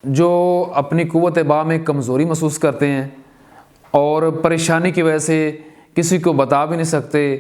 جو اپنی قوت باء میں کمزوری محسوس کرتے ہیں اور پریشانی کی وجہ سے کسی کو بتا بھی نہیں سکتے،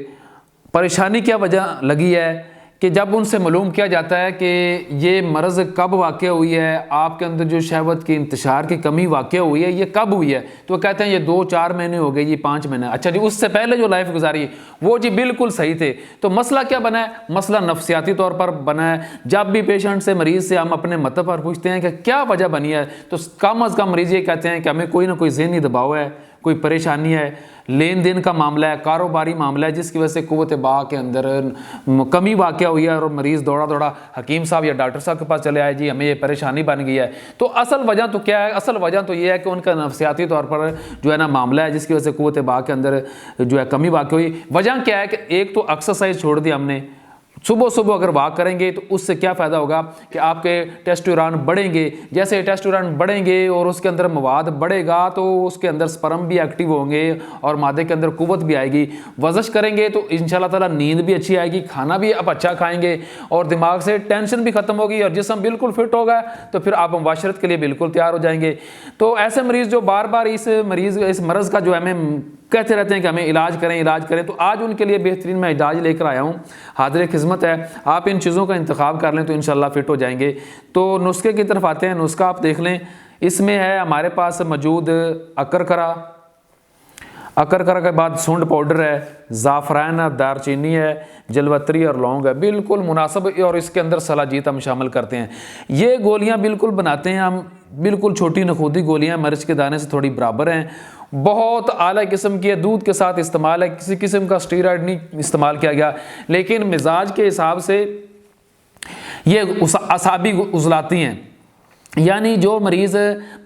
پریشانی کیا وجہ لگی ہے کہ جب ان سے معلوم کیا جاتا ہے کہ یہ مرض کب واقع ہوئی ہے، آپ کے اندر جو شہوت کی انتشار کی کمی واقع ہوئی ہے یہ کب ہوئی ہے، تو وہ کہتے ہیں یہ 2-4 مہینے ہو گئے، یہ 5 مہینے۔ اچھا جی، اس سے پہلے جو لائف گزاری وہ جی بالکل صحیح تھے۔ تو مسئلہ کیا بنا ہے؟ مسئلہ نفسیاتی طور پر بنا ہے۔ جب بھی پیشنٹ سے، مریض سے ہم اپنے مطلب پر پوچھتے ہیں کہ کیا وجہ بنی ہے، تو کم از کم مریض یہ کہتے ہیں کہ ہمیں کوئی نہ کوئی ذہنی دباؤ ہے، کوئی پریشانی ہے، لین دین کا معاملہ ہے، کاروباری معاملہ ہے، جس کی وجہ سے قوت باء کے اندر کمی واقع ہوئی ہے، اور مریض دوڑا دوڑا حکیم صاحب یا ڈاکٹر صاحب کے پاس چلے آئے، جی ہمیں یہ پریشانی بن گئی ہے۔ تو اصل وجہ تو کیا ہے؟ اصل وجہ تو یہ ہے کہ ان کا نفسیاتی طور پر جو ہے نا معاملہ ہے، جس کی وجہ سے قوت باء کے اندر جو ہے کمی واقع ہوئی۔ وجہ کیا ہے کہ ایک تو ایکسرسائز چھوڑ دی ہم نے، صبح اگر واک کریں گے تو اس سے کیا فائدہ ہوگا کہ آپ کے ٹیسٹوسٹیرون بڑھیں گے، جیسے ٹیسٹوسٹیرون بڑھیں گے اور اس کے اندر مواد بڑھے گا تو اس کے اندر سپرم بھی ایکٹیو ہوں گے اور مادے کے اندر قوت بھی آئے گی۔ ورزش کریں گے تو انشاءاللہ تعالیٰ نیند بھی اچھی آئے گی، کھانا بھی آپ اچھا کھائیں گے اور دماغ سے ٹینشن بھی ختم ہوگی اور جسم بالکل فٹ ہوگا، تو پھر آپ مباشرت کے لیے بالکل تیار ہو جائیں گے۔ تو ایسے مریض جو بار بار اس مرض کا جو ہمیں کہتے رہتے ہیں کہ ہمیں علاج کریں، تو آج ان کے لیے بہترین میں علاج لے کر آیا ہوں، حاضر خدمت ہے۔ آپ ان چیزوں کا انتخاب کر لیں تو انشاءاللہ فٹ ہو جائیں گے۔ تو نسخے کی طرف آتے ہیں۔ نسخہ آپ دیکھ لیں، اس میں ہے ہمارے پاس موجود اکرکرا کے بعد سونڈ پاؤڈر ہے، زعفران ہے، دار چینی ہے، جلوتری اور لونگ ہے، بالکل مناسب، اور اس کے اندر صلاجیت ہم شامل کرتے ہیں۔ یہ گولیاں بالکل بناتے ہیں ہم، بالکل چھوٹی نخودی گولیاں، مرچ کے دانے سے تھوڑی برابر ہیں، بہت اعلیٰ قسم کی ہے، دودھ کے ساتھ استعمال ہے، کسی قسم کا اسٹیرائڈ نہیں استعمال کیا گیا، لیکن مزاج کے حساب سے یہ اعصابی عضلاتی ہیں۔ یعنی جو مریض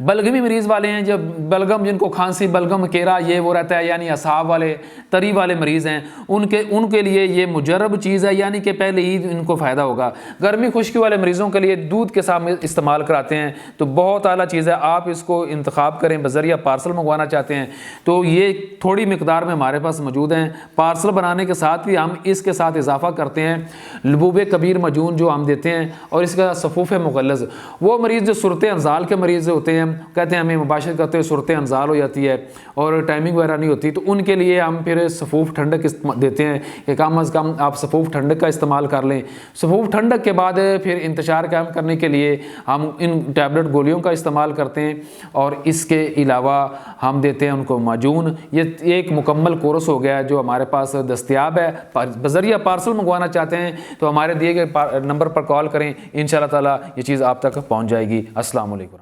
بلغمی مریض والے ہیں، جب بلغم، جن کو کھانسی، بلغم، کیرا یہ وہ رہتا ہے، یعنی اعصاب والے، تری والے مریض ہیں، ان کے لیے یہ مجرب چیز ہے، یعنی کہ پہلے ہی ان کو فائدہ ہوگا۔ گرمی خشکی والے مریضوں کے لیے دودھ کے ساتھ استعمال کراتے ہیں، تو بہت اعلیٰ چیز ہے، آپ اس کو انتخاب کریں۔ بذریعہ پارسل منگوانا چاہتے ہیں تو یہ تھوڑی مقدار میں ہمارے پاس موجود ہیں۔ پارسل بنانے کے ساتھ بھی ہم اس کے ساتھ اضافہ کرتے ہیں لبوب کبیر مجون جو ہم دیتے ہیں، اور اس کا صفوف مغلظ۔ وہ مریض جو صورت انزال کے مریض ہوتے ہیں، کہتے ہیں ہمیں مباشرت کرتے ہوئے صورت انزال ہو جاتی ہے اور ٹائمنگ وغیرہ نہیں ہوتی، تو ان کے لیے ہم پھر صفوف ٹھنڈک دیتے ہیں کہ کم از کم آپ صفوف ٹھنڈک کا استعمال کر لیں۔ صفوف ٹھنڈک کے بعد پھر انتشار قائم کرنے کے لیے ہم ان ٹیبلٹ گولیوں کا استعمال کرتے ہیں، اور اس کے علاوہ ہم دیتے ہیں ان کو معجون۔ یہ ایک مکمل کورس ہو گیا ہے جو ہمارے پاس دستیاب ہے۔ بذریعہ پارسل منگوانا چاہتے ہیں تو ہمارے دیے گئے نمبر پر کال کریں، انشاءاللہ تعالیٰ یہ چیز آپ تک پہنچ جائے گی۔ السلام علیکم۔